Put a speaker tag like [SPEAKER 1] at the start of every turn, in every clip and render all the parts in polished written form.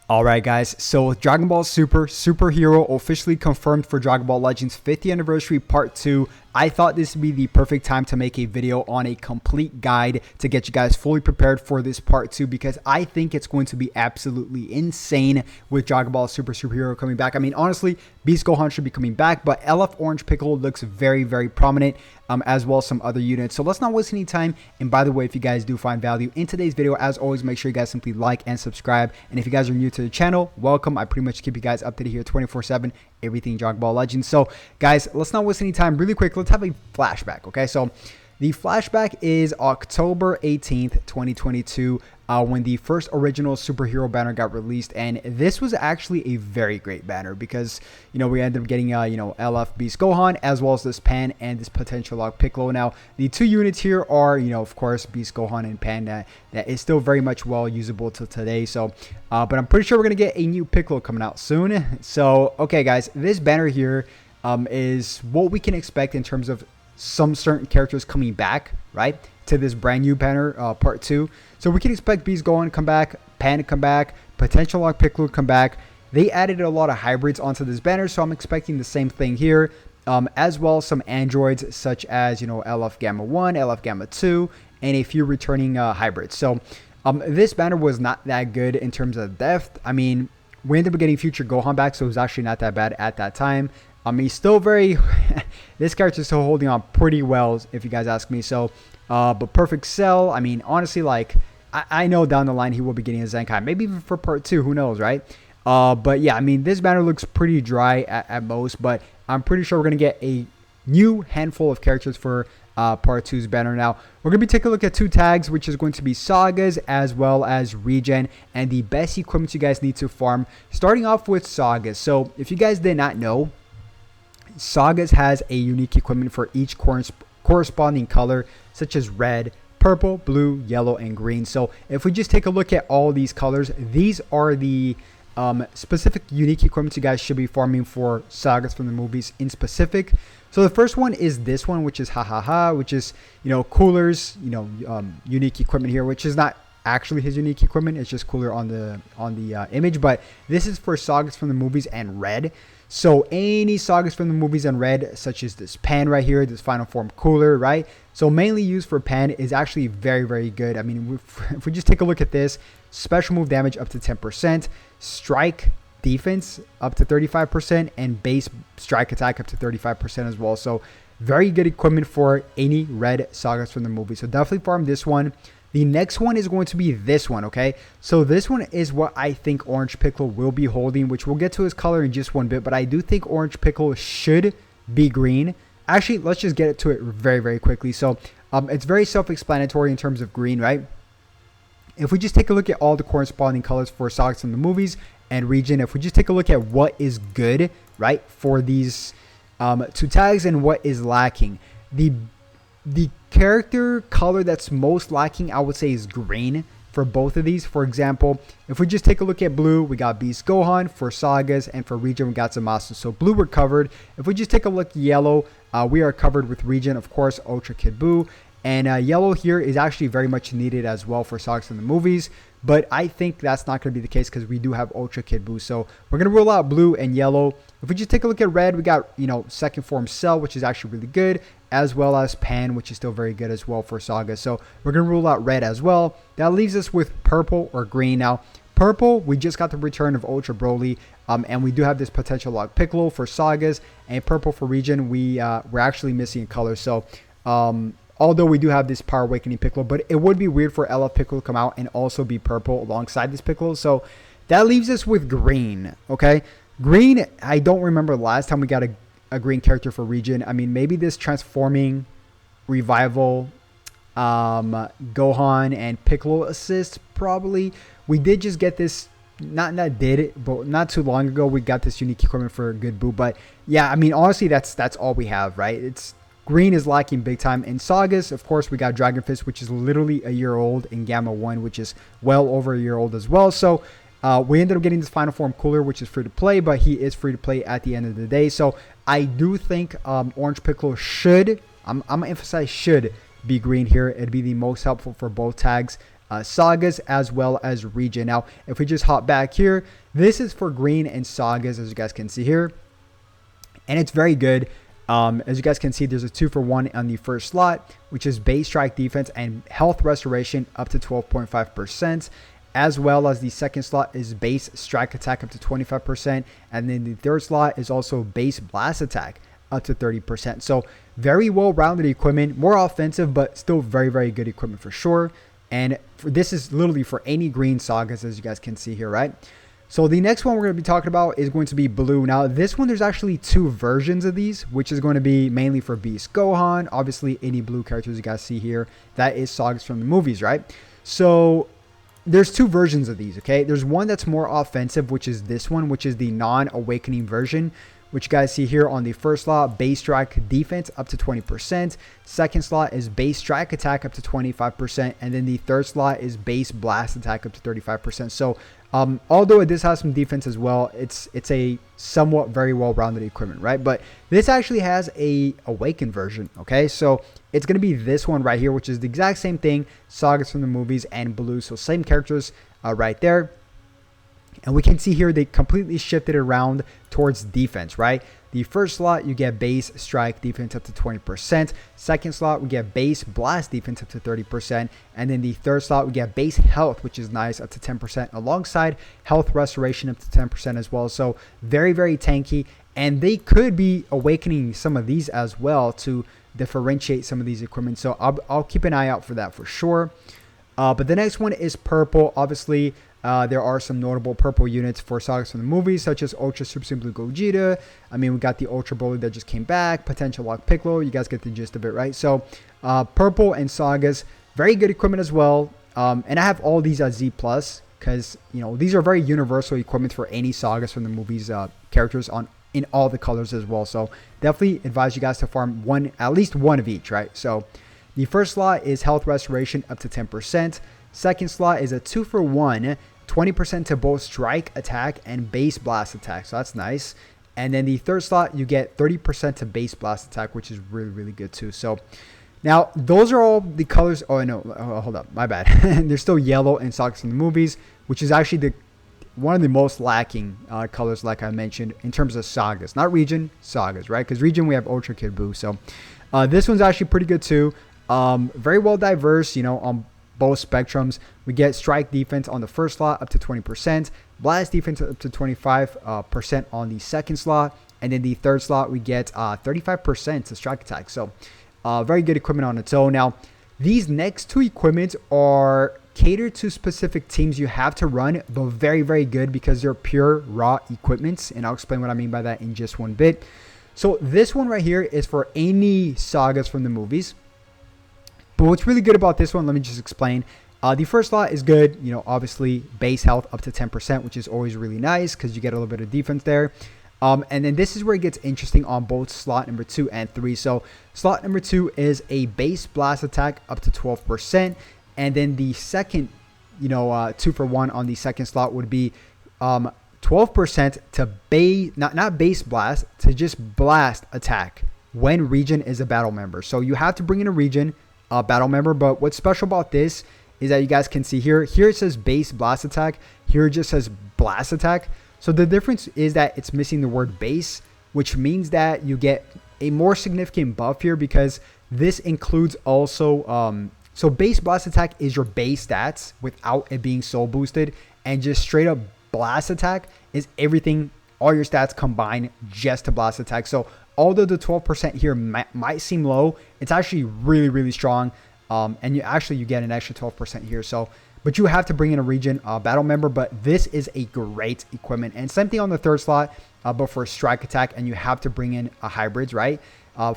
[SPEAKER 1] Alright guys, so Dragon Ball Super Superhero officially confirmed for Dragon Ball Legends 50th Anniversary Part 2. I thought this would be the perfect time to make a video on a complete guide to get you guys fully prepared for this Part 2 because I think it's going to be absolutely insane with Dragon Ball Superhero coming back. I mean, honestly, Beast Gohan should be coming back, but LF Orange Piccolo looks very prominent, as well as some other units. So let's not waste any time. And by the way, if you guys do find value in today's video, as always, make sure you guys simply like and subscribe. And if you guys are new to the channel, welcome. I pretty much keep you guys updated here 24/7, everything Dragon Ball Legends. So guys, let's not waste any time. Really quick, let's have a flashback. Okay, so the flashback is October 18th 2022, when the first original superhero banner got released, and this was actually a very great banner because we ended up getting LF Beast Gohan as well as this Pan and this potential log Piccolo. Now the two units here are of course Beast Gohan and Pan that is still very much well usable till today. So but I'm pretty sure we're gonna get a new Piccolo coming out soon. So okay guys, this banner here is what we can expect in terms of some certain characters coming back, right, to this brand new banner, part 2. So we can expect Beast Gohan to come back, Pan to come back, potential log Piccolo to come back. They added a lot of hybrids onto this banner, so I'm expecting the same thing here, as well as some androids such as LF Gamma 1, LF Gamma 2, and a few returning hybrids. So this banner was not that good in terms of depth. I mean, we ended up getting Future Gohan back, so it was actually not that bad at that time. He's still very this character is still holding on pretty well, if you guys ask me. So but Perfect Cell, I mean, honestly, like I know down the line he will be getting a Zenkai, maybe even for part 2, who knows, right? But yeah, I mean, this banner looks pretty dry at most, but I'm pretty sure we're gonna get a new handful of characters for part 2's banner. Now we're gonna be taking a look at two tags, which is going to be Sagas as well as Regen, and the best equipment you guys need to farm, starting off with Sagas. So if you guys did not know, Sagas has a unique equipment for each corresponding color, such as red, purple, blue, yellow, and green. So if we just take a look at all these colors, these are the specific unique equipment you guys should be farming for Sagas from the movies in specific. So the first one is this one, which is which is Cooler's unique equipment here, which is not actually his unique equipment. It's just Cooler on the image, but this is for Sagas from the movies and red. So any Sagas from the movies and red, such as this Pan right here, this final form Cooler, right? So mainly used for Pan, is actually very good. I mean, if we just take a look at this, special move damage up to 10%, strike defense up to 35%, and base strike attack up to 35% as well. So very good equipment for any red Sagas from the movie. So definitely farm this one. The next one is going to be this one, okay? So this one is what I think Orange Piccolo will be holding, which we'll get to his color in just one bit, but I do think Orange Piccolo should be green. Actually, let's just get to it very quickly. So it's very self-explanatory in terms of green, right? If we just take a look at all the corresponding colors for Sagas in the movies and Regen, if we just take a look at what is good, right, for these two tags and what is lacking, the character color that's most lacking, I would say, is green for both of these. For example, if we just take a look at blue, we got Beast Gohan. For Sagas and for Regen, we got Zamasu. So blue, we're covered. If we just take a look at yellow, we are covered with Regen, of course, Ultra Kid Buu. And yellow here is actually very much needed as well for Sagas in the movies. But I think that's not going to be the case because we do have Ultra Kid Buu. So we're going to rule out blue and yellow. If we just take a look at red, we got, second form Cell, which is actually really good, as well as Pan, which is still very good as well for Saga. So we're going to rule out red as well. That leaves us with purple or green. Now, purple, we just got the return of Ultra Broly, and we do have this potential log Piccolo for Sagas, and purple for Regen, we're actually missing a color. So, although we do have this Power Awakening Piccolo, but it would be weird for LF Piccolo to come out and also be purple alongside this Piccolo. So that leaves us with green, okay? Green, I don't remember the last time we got a green character for Regen. I mean, maybe this Transforming Revival Gohan and Piccolo assist, probably. We did just get this, but not too long ago, we got this unique equipment for Good Buu. But yeah, I mean, honestly, that's all we have, right? Green is lacking big time. In Sagas, of course, we got Dragon Fist, which is literally a year old, and Gamma 1, which is well over a year old as well. So we ended up getting this final form Cooler, which is free to play, but he is free to play at the end of the day. So I do think Orange Piccolo should, I'm going to emphasize should, be green here. It'd be the most helpful for both tags. sagas as well as region. Now, if we just hop back here, this is for green and sagas, as you guys can see here, and it's very good. As you guys can see, there's a 2-for-1 on the first slot, which is base strike defense and health restoration up to 12.5%, as well as the second slot is base strike attack up to 25%, and then the third slot is also base blast attack up to 30%. So very well-rounded equipment, more offensive, but still very, very good equipment for sure. And this is literally for any green sagas, as you guys can see here, right? So the next one we're going to be talking about is going to be blue. Now, this one, there's actually 2 versions of these, which is going to be mainly for Beast Gohan. Obviously, any blue characters you guys see here, that is sagas from the movies, right? So there's 2 versions of these, okay? There's one that's more offensive, which is this one, which is the non-awakening version, which you guys see here on the first slot, base strike defense up to 20%. Second slot is base strike attack up to 25%. And then the third slot is base blast attack up to 35%. So although this has some defense as well, it's a somewhat very well-rounded equipment, right? But this actually has a awakened version, okay? So it's going to be this one right here, which is the exact same thing, sagas from the movies and blue. So same characters right there. And we can see here they completely shifted around towards defense, right? The first slot, you get base strike defense up to 20%. Second slot, we get base blast defense up to 30%. And then the third slot, we get base health, which is nice, up to 10%, alongside health restoration up to 10% as well. So very, very tanky. And they could be awakening some of these as well to differentiate some of these equipment. So I'll keep an eye out for that for sure. But the next one is purple. Obviously, there are some notable purple units for sagas from the movies, such as Ultra Super Simply Gogeta. I mean, we got the Ultra Broly that just came back, Potential Lock Piccolo. You guys get the gist of it, right? So, purple and sagas, very good equipment as well. And I have all these at Z+, because, you know, these are very universal equipment for any sagas from the movies characters in all the colors as well. So, definitely advise you guys to farm at least one of each, right? So, the first slot is health restoration up to 10%. Second slot is a 2-for-1, 20% to both strike attack and base blast attack. So that's nice. And then the third slot, you get 30% to base blast attack, which is really, really good too. So now those are all the colors. Oh, no, hold up. My bad. There's still yellow and sagas in the movies, which is actually one of the most lacking colors, like I mentioned, in terms of sagas. Not region, sagas, right? Because region, we have Ultra Kid Buu. So this one's actually pretty good too. Very well diverse, you know, on both spectrums. We get strike defense on the first slot up to 20%, blast defense up to 25% on the second slot, and then the third slot we get 35% to strike attack. So very good equipment on its own. Now these next 2 equipments are catered to specific teams you have to run, but very, very good because they're pure raw equipments, and I'll explain what I mean by that in just one bit. So this one right here is for any sagas from the movies. But what's really good about this one, let me just explain. The first slot is good, you know, obviously base health up to 10%, which is always really nice because you get a little bit of defense there. And then this is where it gets interesting on both slot number 2 and 3. So slot number 2 is a base blast attack up to 12%. And then the second, you know, 2-for-1 on the second slot would be 12% to not base blast, to just blast attack when region is a battle member. So you have to bring in a region battle member, but what's special about this is that you guys can see here it says base blast attack, here it just says blast attack. So the difference is that it's missing the word base, which means that you get a more significant buff here because this includes also so base blast attack is your base stats without it being soul boosted, and just straight up blast attack is everything, all your stats combined just to blast attack. So although the 12% here might seem low, it's actually really, really strong. And you get an extra 12% here. So, but you have to bring in a region battle member. But this is a great equipment. And same thing on the third slot, but for strike attack. And you have to bring in a hybrids, right?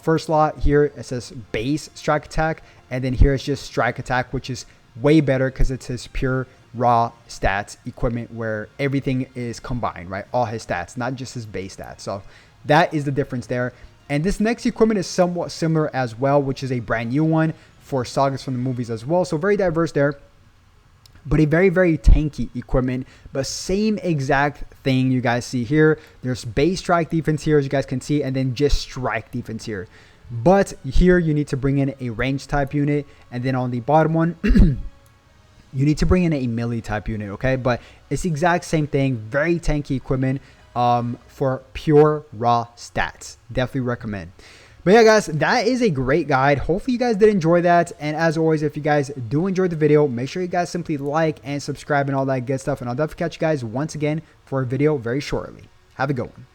[SPEAKER 1] First slot here, it says base strike attack. And then here it's just strike attack, which is way better because it's his pure raw stats equipment where everything is combined, right? All his stats, not just his base stats. So that is the difference there. And this next equipment is somewhat similar as well, which is a brand new one for sagas from the movies as well. So very diverse there, but a very, very tanky equipment. But same exact thing you guys see here. There's base strike defense here, as you guys can see, and then just strike defense here. But here you need to bring in a range type unit. And then on the bottom one, you need to bring in a melee type unit, okay? But it's the exact same thing. Very tanky equipment for pure raw stats. Definitely recommend. But yeah, guys, that is a great guide. Hopefully you guys did enjoy that. And as always, if you guys do enjoy the video, make sure you guys simply like and subscribe and all that good stuff. And I'll definitely catch you guys once again for a video very shortly. Have a good one.